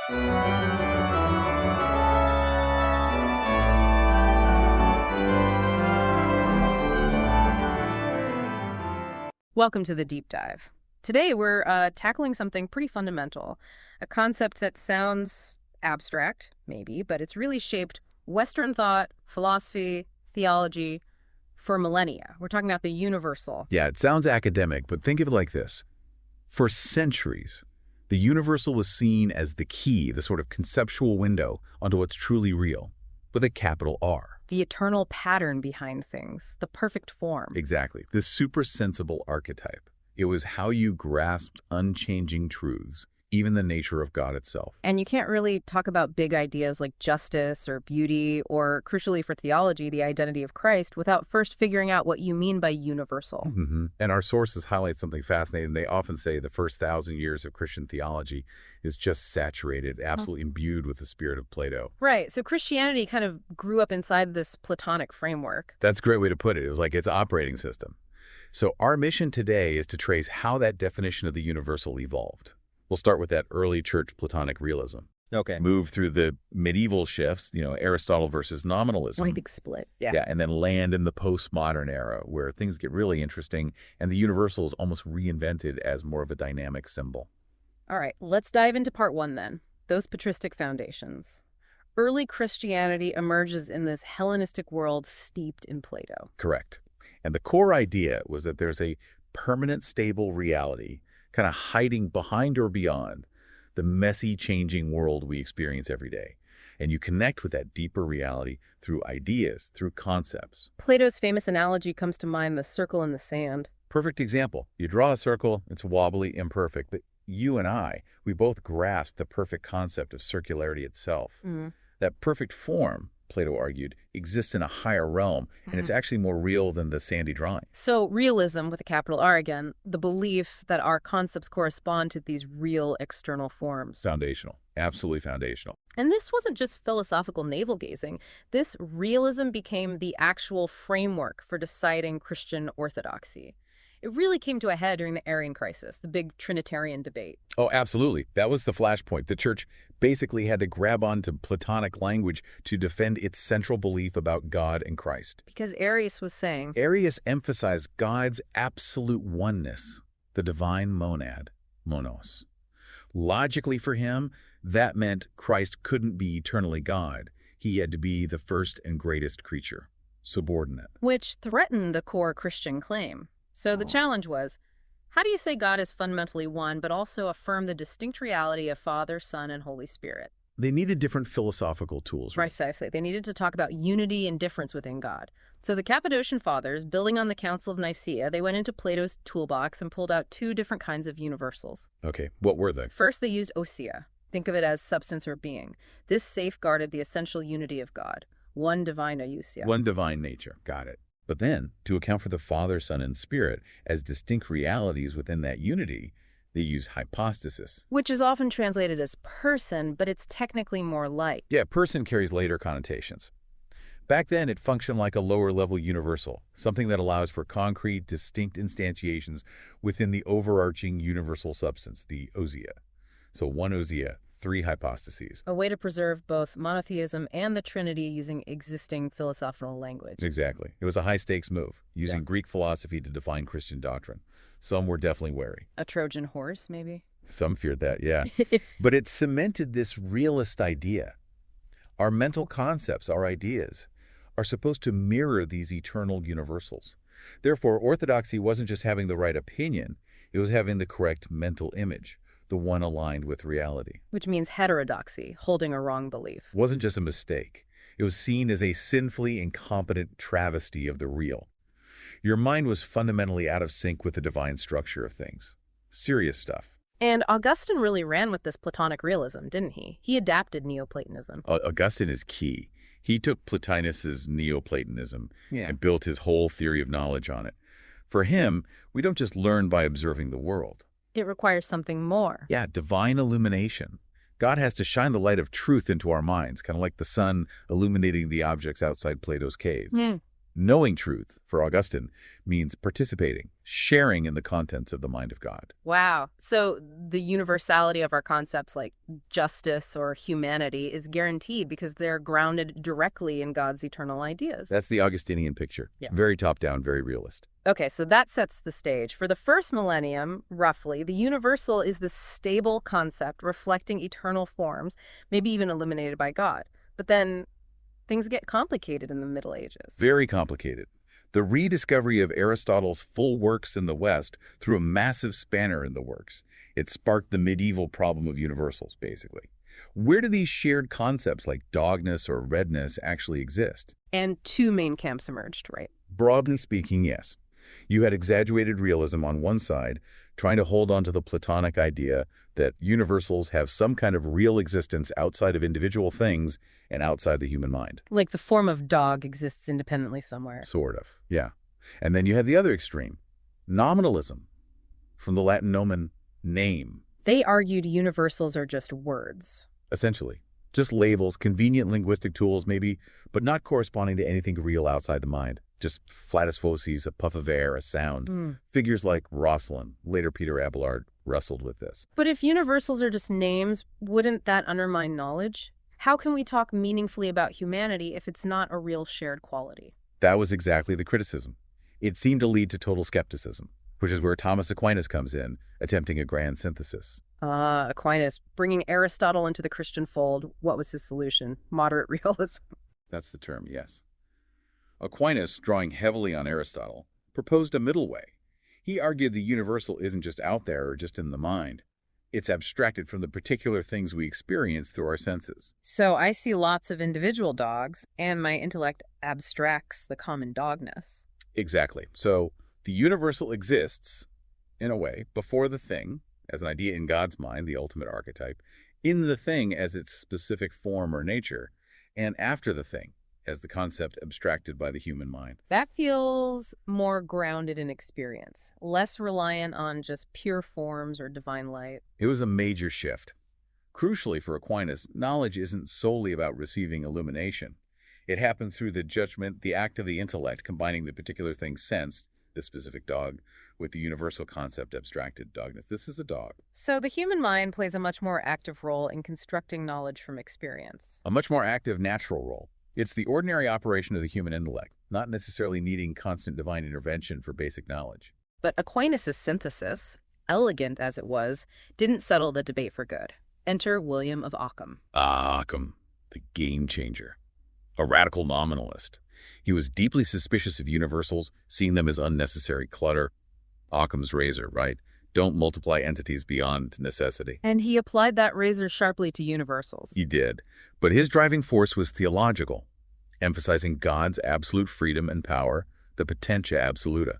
Welcome to the deep dive. Today we're tackling something pretty fundamental, a concept that sounds abstract, maybe, but it's really shaped Western thought, philosophy, theology for millennia. We're talking about the universal. Yeah, it sounds academic, but think of it like this. For centuries, the universal was seen as the key, the sort of conceptual window onto what's truly real, with a capital R. The eternal pattern behind things, the perfect form. Exactly. The super-sensible archetype. It was how you grasped unchanging truths, even the nature of God itself. And you can't really talk about big ideas like justice or beauty or, crucially for theology, the identity of Christ without first figuring out what you mean by universal. And our sources highlight something fascinating. They often say the first 1,000 years of Christian theology is just saturated, absolutely imbued with the spirit of Plato. Right. So Christianity kind of grew up inside this Platonic framework. That's a great way to put it. It was like its operating system. So our mission today is to trace how that definition of the universal evolved. We'll start with that early church Platonic realism. Okay. Move through the medieval shifts, Aristotle versus nominalism. One big split. Yeah, and then land in the postmodern era where things get really interesting and the universal is almost reinvented as more of a dynamic symbol. All right, let's dive into part one then, those patristic foundations. Early Christianity emerges in this Hellenistic world steeped in Plato. Correct. And the core idea was that there's a permanent, stable reality kind of hiding behind or beyond the messy, changing world we experience every day. And you connect with that deeper reality through ideas, through concepts. Plato's famous analogy comes to mind, the circle in the sand. Perfect example. You draw a circle, it's wobbly, imperfect, but you and I, we both grasp the perfect concept of circularity itself. That perfect form, Plato argued, exists in a higher realm, and it's actually more real than the sandy drawing. So realism, with a capital R again, the belief that our concepts correspond to these real external forms. Foundational. Absolutely foundational. And this wasn't just philosophical navel-gazing. This realism became the actual framework for deciding Christian orthodoxy. It really came to a head during the Arian crisis, the big Trinitarian debate. Oh, absolutely. That was the flashpoint. The church basically had to grab onto Platonic language to defend its central belief about God and Christ. Because Arius was saying, Arius emphasized God's absolute oneness, the divine monad, monos. Logically for him, that meant Christ couldn't be eternally God. He had to be the first and greatest creature, subordinate. Which threatened the core Christian claim. So the challenge was, how do you say God is fundamentally one, but also affirm the distinct reality of Father, Son, and Holy Spirit? They needed different philosophical tools. Precisely. They needed to talk about unity and difference within God. So the Cappadocian Fathers, building on the Council of Nicaea, they went into Plato's toolbox and pulled out two different kinds of universals. Okay, what were they? First, they used ousia. Think of it as substance or being. This safeguarded the essential unity of God. One divine ousia. One divine nature. Got it. But then, to account for the Father, Son, and Spirit as distinct realities within that unity, they use hypostasis. Which is often translated as person, but it's technically more like. Yeah, person carries later connotations. Back then, it functioned like a lower-level universal, something that allows for concrete, distinct instantiations within the overarching universal substance, the ousia. So one ousia, three hypostases. A way to preserve both monotheism and the Trinity using existing philosophical language. Exactly. It was a high-stakes move, using Greek philosophy to define Christian doctrine. Some were definitely wary. A Trojan horse, maybe? Some feared that, yeah. But it cemented this realist idea. Our mental concepts, our ideas, are supposed to mirror these eternal universals. Therefore, orthodoxy wasn't just having the right opinion, it was having the correct mental image, the one aligned with reality. Which means heterodoxy, holding a wrong belief. It wasn't just a mistake. It was seen as a sinfully incompetent travesty of the real. Your mind was fundamentally out of sync with the divine structure of things. Serious stuff. And Augustine really ran with this Platonic realism, didn't he? He adapted Neoplatonism. Augustine is key. He took Plotinus's Neoplatonism and built his whole theory of knowledge on it. For him, we don't just learn by observing the world. It requires something more. Yeah, divine illumination. God has to shine the light of truth into our minds, kind of like the sun illuminating the objects outside Plato's cave. Knowing truth, for Augustine, means participating, sharing in the contents of the mind of God. Wow. So the universality of our concepts like justice or humanity is guaranteed because they're grounded directly in God's eternal ideas. That's the Augustinian picture. Yeah. Very top-down, very realist. Okay, so that sets the stage. For the first millennium, roughly, the universal is the stable concept reflecting eternal forms, maybe even eliminated by God. But then things get complicated in the Middle Ages. Very complicated. The rediscovery of Aristotle's full works in the West threw a massive spanner in the works. It sparked the medieval problem of universals, basically. Where do these shared concepts like dogness or redness actually exist? And two main camps emerged, right? Broadly speaking, yes. You had exaggerated realism on one side, trying to hold on to the Platonic idea that universals have some kind of real existence outside of individual things and outside the human mind. Like the form of dog exists independently somewhere. Sort of, yeah. And then you had the other extreme, nominalism, from the Latin nomen, name. They argued universals are just words. Essentially, just labels, convenient linguistic tools maybe, but not corresponding to anything real outside the mind. Just flatus vocis, a puff of air, a sound. Figures like Rosalind, later Peter Abelard, wrestled with this. But if universals are just names, wouldn't that undermine knowledge? How can we talk meaningfully about humanity if it's not a real shared quality? That was exactly the criticism. It seemed to lead to total skepticism, which is where Thomas Aquinas comes in, attempting a grand synthesis. Aquinas, bringing Aristotle into the Christian fold. What was his solution? Moderate realism. That's the term, yes. Aquinas, drawing heavily on Aristotle, proposed a middle way. He argued the universal isn't just out there or just in the mind. It's abstracted from the particular things we experience through our senses. So I see lots of individual dogs, and my intellect abstracts the common dogness. Exactly. So the universal exists, in a way, before the thing, as an idea in God's mind, the ultimate archetype, in the thing as its specific form or nature, and after the thing, as the concept abstracted by the human mind. That feels more grounded in experience, less reliant on just pure forms or divine light. It was a major shift. Crucially for Aquinas, knowledge isn't solely about receiving illumination. It happened through the judgment, the act of the intellect, combining the particular thing sensed, the specific dog, with the universal concept abstracted dogness. This is a dog. So the human mind plays a much more active role in constructing knowledge from experience. A much more active natural role. It's the ordinary operation of the human intellect, not necessarily needing constant divine intervention for basic knowledge. But Aquinas' synthesis, elegant as it was, didn't settle the debate for good. Enter William of Ockham. Ockham, the game changer. A radical nominalist. He was deeply suspicious of universals, seeing them as unnecessary clutter. Occam's razor, right? Don't multiply entities beyond necessity. And he applied that razor sharply to universals. He did. But his driving force was theological, emphasizing God's absolute freedom and power, the potentia absoluta.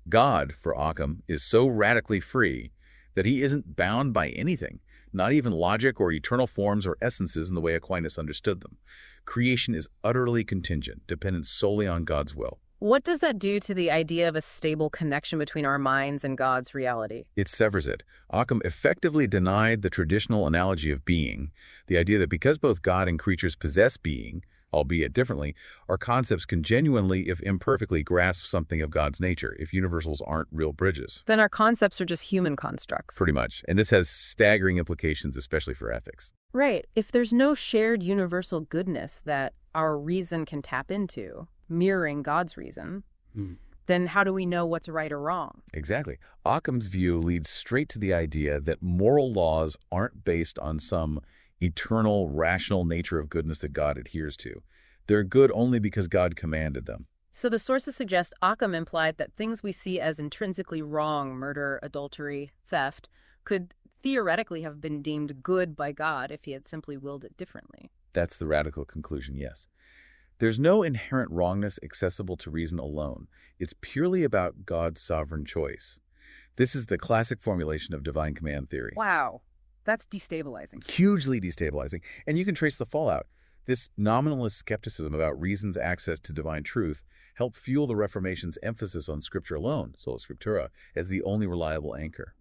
God, for Occam, is so radically free that he isn't bound by anything, not even logic or eternal forms or essences in the way Aquinas understood them. Creation is utterly contingent, dependent solely on God's will. What does that do to the idea of a stable connection between our minds and God's reality? It severs it. Occam effectively denied the traditional analogy of being, the idea that because both God and creatures possess being, albeit differently, our concepts can genuinely, if imperfectly, grasp something of God's nature, if universals aren't real bridges. Then our concepts are just human constructs. Pretty much. And this has staggering implications, especially for ethics. Right. If there's no shared universal goodness that our reason can tap into, mirroring God's reason, then how do we know what's right or wrong? Exactly. Occam's view leads straight to the idea that moral laws aren't based on some eternal, rational nature of goodness that God adheres to. They're good only because God commanded them. So the sources suggest Occam implied that things we see as intrinsically wrong, murder, adultery, theft, could theoretically have been deemed good by God if he had simply willed it differently. That's the radical conclusion, yes. There's no inherent wrongness accessible to reason alone. It's purely about God's sovereign choice. This is the classic formulation of divine command theory. Wow, that's destabilizing. Hugely destabilizing. And you can trace the fallout. This nominalist skepticism about reason's access to divine truth helped fuel the Reformation's emphasis on Scripture alone, sola scriptura, as the only reliable anchor.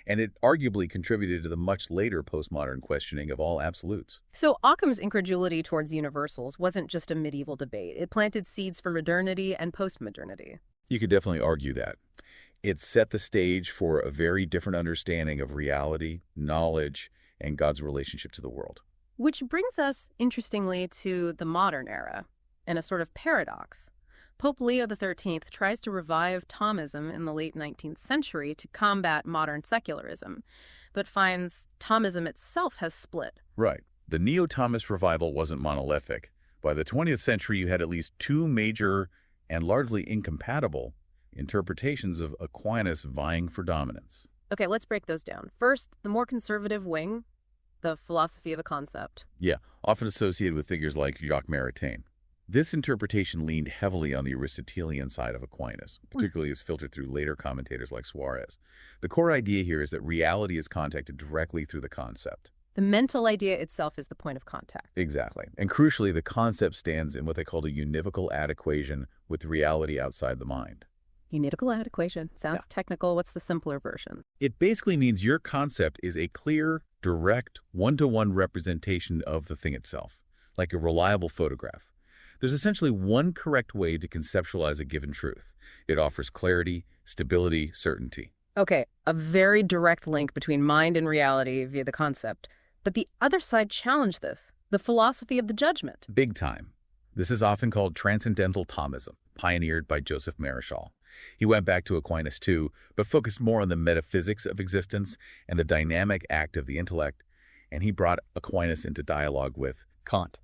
and it arguably contributed to the much later postmodern questioning of all absolutes. So Occam's incredulity towards universals wasn't just a medieval debate. It planted seeds for modernity and postmodernity. You could definitely argue that. It set the stage for a very different understanding of reality, knowledge, and God's relationship to the world. Which brings us, interestingly, to the modern era, and a sort of paradox. Pope Leo XIII tries to revive Thomism in the late 19th century to combat modern secularism, but finds Thomism itself has split. Right. The Neo-Thomist revival wasn't monolithic. By the 20th century, you had at least two major and largely incompatible interpretations of Aquinas vying for dominance. Okay, let's break those down. First, the more conservative wing, the philosophy of the concept. Yeah, often associated with figures like Jacques Maritain. This interpretation leaned heavily on the Aristotelian side of Aquinas, particularly as filtered through later commentators like Suarez. The core idea here is that reality is contacted directly through the concept. The mental idea itself is the point of contact. Exactly. And crucially, the concept stands in what they called a univocal adequation with reality outside the mind. Univocal adequation. Sounds technical. What's the simpler version? It basically means your concept is a clear, direct, one-to-one representation of the thing itself, like a reliable photograph. There's essentially one correct way to conceptualize a given truth. It offers clarity, stability, certainty. Okay, a very direct link between mind and reality via the concept. But the other side challenged this, the philosophy of the judgment. Big time. This is often called Transcendental Thomism, pioneered by Joseph Marischal. He went back to Aquinas too, but focused more on the metaphysics of existence and the dynamic act of the intellect, and he brought Aquinas into dialogue with Kant,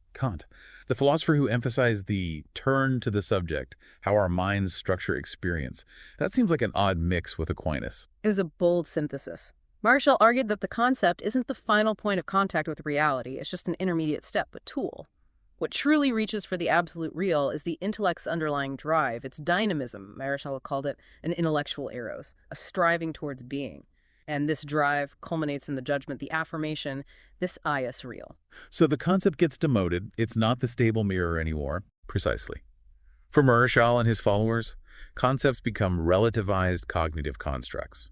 the philosopher who emphasized the turn to the subject, how our minds structure experience. That seems like an odd mix with Aquinas. It was a bold synthesis. Marshall argued that the concept isn't the final point of contact with reality, it's just an intermediate step, a tool. What truly reaches for the absolute real is the intellect's underlying drive, its dynamism. Marischal called it an intellectual eros, a striving towards being. And this drive culminates in the judgment, the affirmation, this I is real. So the concept gets demoted. It's not the stable mirror anymore. Precisely. For Marischal and his followers, concepts become relativized cognitive constructs.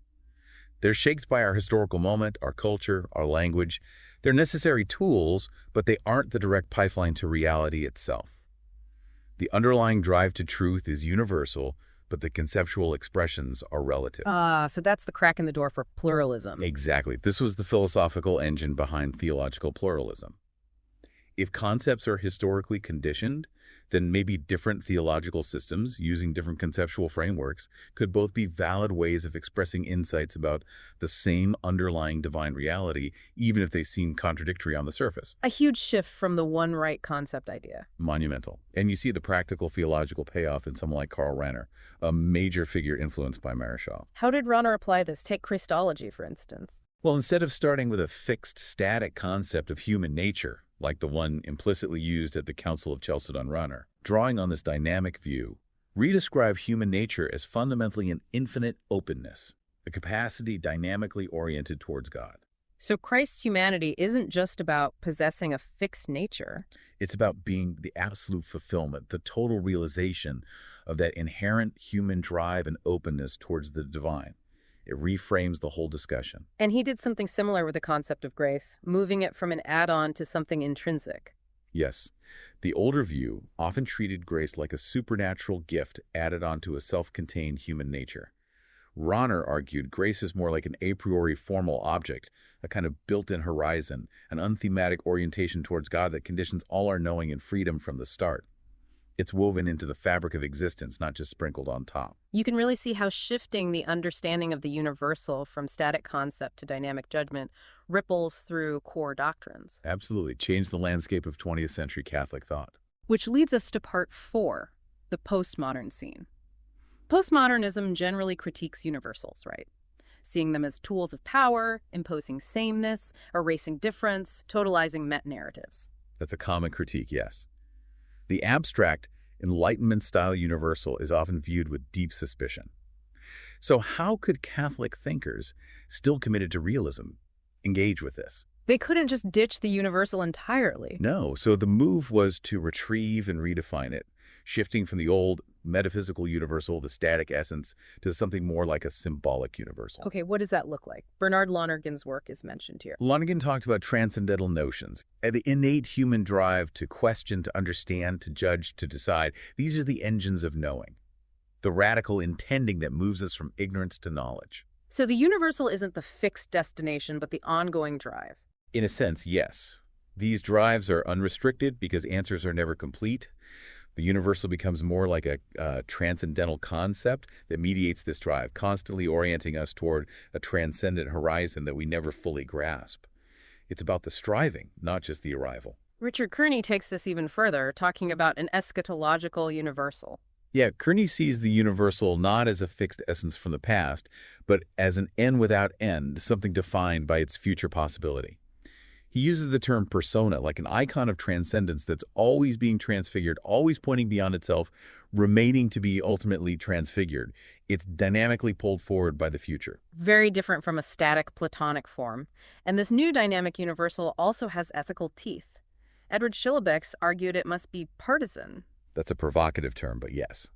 They're shaped by our historical moment, our culture, our language. They're necessary tools, but they aren't the direct pipeline to reality itself. The underlying drive to truth is universal, but the conceptual expressions are relative. So that's the crack in the door for pluralism. Exactly. This was the philosophical engine behind theological pluralism. If concepts are historically conditioned, then maybe different theological systems using different conceptual frameworks could both be valid ways of expressing insights about the same underlying divine reality, even if they seem contradictory on the surface. A huge shift from the one right concept idea. Monumental. And you see the practical theological payoff in someone like Karl Rahner, a major figure influenced by Marischal. How did Rahner apply this? Take Christology, for instance. Well, instead of starting with a fixed, static concept of human nature, like the one implicitly used at the Council of Chalcedon, drawing on this dynamic view, redescribe human nature as fundamentally an infinite openness, a capacity dynamically oriented towards God. So Christ's humanity isn't just about possessing a fixed nature. It's about being the absolute fulfillment, the total realization of that inherent human drive and openness towards the divine. It reframes the whole discussion. And he did something similar with the concept of grace, moving it from an add-on to something intrinsic. Yes. The older view often treated grace like a supernatural gift added onto a self-contained human nature. Rahner argued grace is more like an a priori formal object, a kind of built-in horizon, an unthematic orientation towards God that conditions all our knowing and freedom from the start. It's woven into the fabric of existence, not just sprinkled on top. You can really see how shifting the understanding of the universal from static concept to dynamic judgment ripples through core doctrines. Absolutely. Changed the landscape of 20th century Catholic thought. Which leads us to part 4, the postmodern scene. Postmodernism generally critiques universals, right? Seeing them as tools of power, imposing sameness, erasing difference, totalizing meta-narratives. That's a common critique, yes. The abstract, Enlightenment-style universal is often viewed with deep suspicion. So how could Catholic thinkers, still committed to realism, engage with this? They couldn't just ditch the universal entirely. No, so the move was to retrieve and redefine it, shifting from the old metaphysical universal, the static essence, to something more like a symbolic universal. Okay, what does that look like? Bernard Lonergan's work is mentioned here. Lonergan talked about transcendental notions, and the innate human drive to question, to understand, to judge, to decide. These are the engines of knowing, the radical intending that moves us from ignorance to knowledge. So the universal isn't the fixed destination, but the ongoing drive. In a sense, yes. These drives are unrestricted because answers are never complete. The universal becomes more like a transcendental concept that mediates this drive, constantly orienting us toward a transcendent horizon that we never fully grasp. It's about the striving, not just the arrival. Richard Kearney takes this even further, talking about an eschatological universal. Yeah, Kearney sees the universal not as a fixed essence from the past, but as an end without end, something defined by its future possibility. He uses the term persona, like an icon of transcendence that's always being transfigured, always pointing beyond itself, remaining to be ultimately transfigured. It's dynamically pulled forward by the future. Very different from a static Platonic form. And this new dynamic universal also has ethical teeth. Edward Schillebeeckx argued it must be partisan. That's a provocative term, but yes.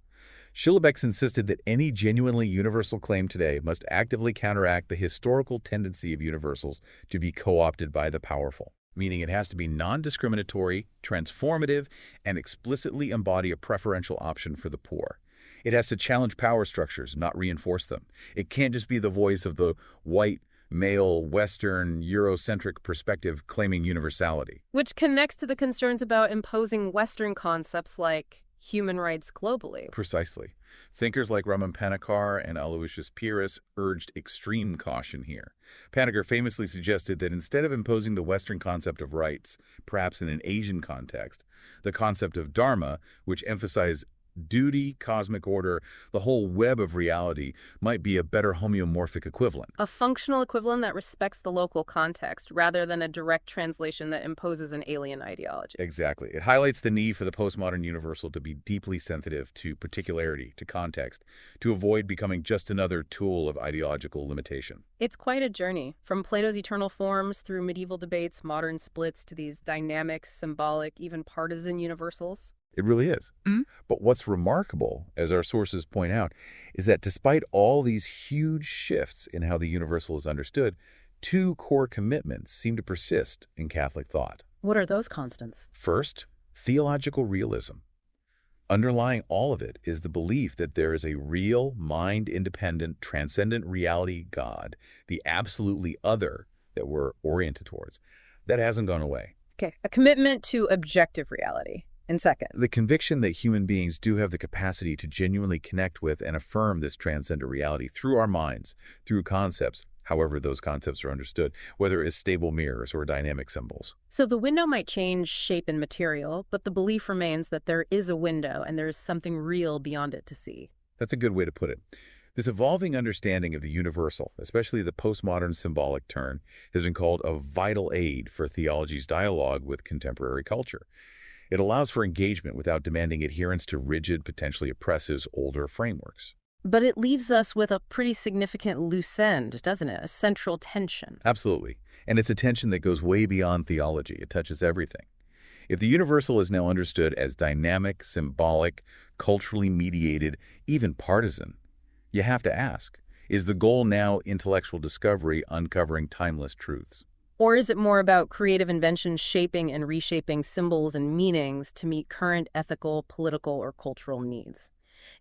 Schillebeeckx insisted that any genuinely universal claim today must actively counteract the historical tendency of universals to be co-opted by the powerful, meaning it has to be non-discriminatory, transformative, and explicitly embody a preferential option for the poor. It has to challenge power structures, not reinforce them. It can't just be the voice of the white, male, Western, Eurocentric perspective claiming universality. Which connects to the concerns about imposing Western concepts like human rights globally. Precisely. Thinkers like Raman Panikkar and Aloysius Pyrrhus urged extreme caution here. Panikkar famously suggested that instead of imposing the Western concept of rights, perhaps in an Asian context, the concept of dharma, which emphasized duty, cosmic order, the whole web of reality, might be a better homeomorphic equivalent. A functional equivalent that respects the local context, rather than a direct translation that imposes an alien ideology. Exactly. It highlights the need for the postmodern universal to be deeply sensitive to particularity, to context, to avoid becoming just another tool of ideological limitation. It's quite a journey, from Plato's eternal forms through medieval debates, modern splits, to these dynamic, symbolic, even partisan universals. It really is. But what's remarkable, as our sources point out, is that despite all these huge shifts in how the universal is understood, two core commitments seem to persist in Catholic thought. What are those constants? First, theological realism. Underlying all of it is the belief that there is a real, mind-independent, transcendent reality God, the absolutely other that we're oriented towards. That hasn't gone away. Okay, a commitment to objective reality. And second, the conviction that human beings do have the capacity to genuinely connect with and affirm this transcendent reality through our minds, through concepts, however those concepts are understood, whether as stable mirrors or dynamic symbols. So the window might change shape and material, but the belief remains that there is a window and there is something real beyond it to see. That's a good way to put it. This evolving understanding of the universal, especially the postmodern symbolic turn, has been called a vital aid for theology's dialogue with contemporary culture. It allows for engagement without demanding adherence to rigid, potentially oppressive, older frameworks. But it leaves us with a pretty significant loose end, doesn't it? A central tension. Absolutely. And it's a tension that goes way beyond theology. It touches everything. If the universal is now understood as dynamic, symbolic, culturally mediated, even partisan, you have to ask, is the goal now intellectual discovery uncovering timeless truths? Or is it more about creative invention shaping and reshaping symbols and meanings to meet current ethical, political, or cultural needs?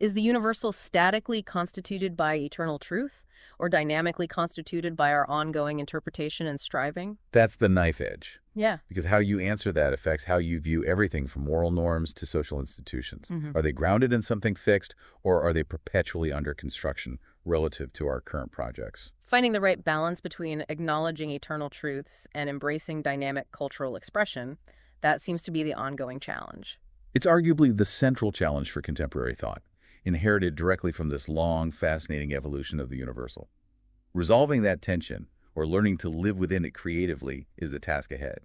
Is the universal statically constituted by eternal truth, or dynamically constituted by our ongoing interpretation and striving? That's the knife edge. Yeah. Because how you answer that affects how you view everything from moral norms to social institutions. Are they grounded in something fixed, or are they perpetually under construction relative to our current projects? Finding the right balance between acknowledging eternal truths and embracing dynamic cultural expression, that seems to be the ongoing challenge. It's arguably the central challenge for contemporary thought, inherited directly from this long, fascinating evolution of the universal. Resolving that tension, or learning to live within it creatively, is the task ahead.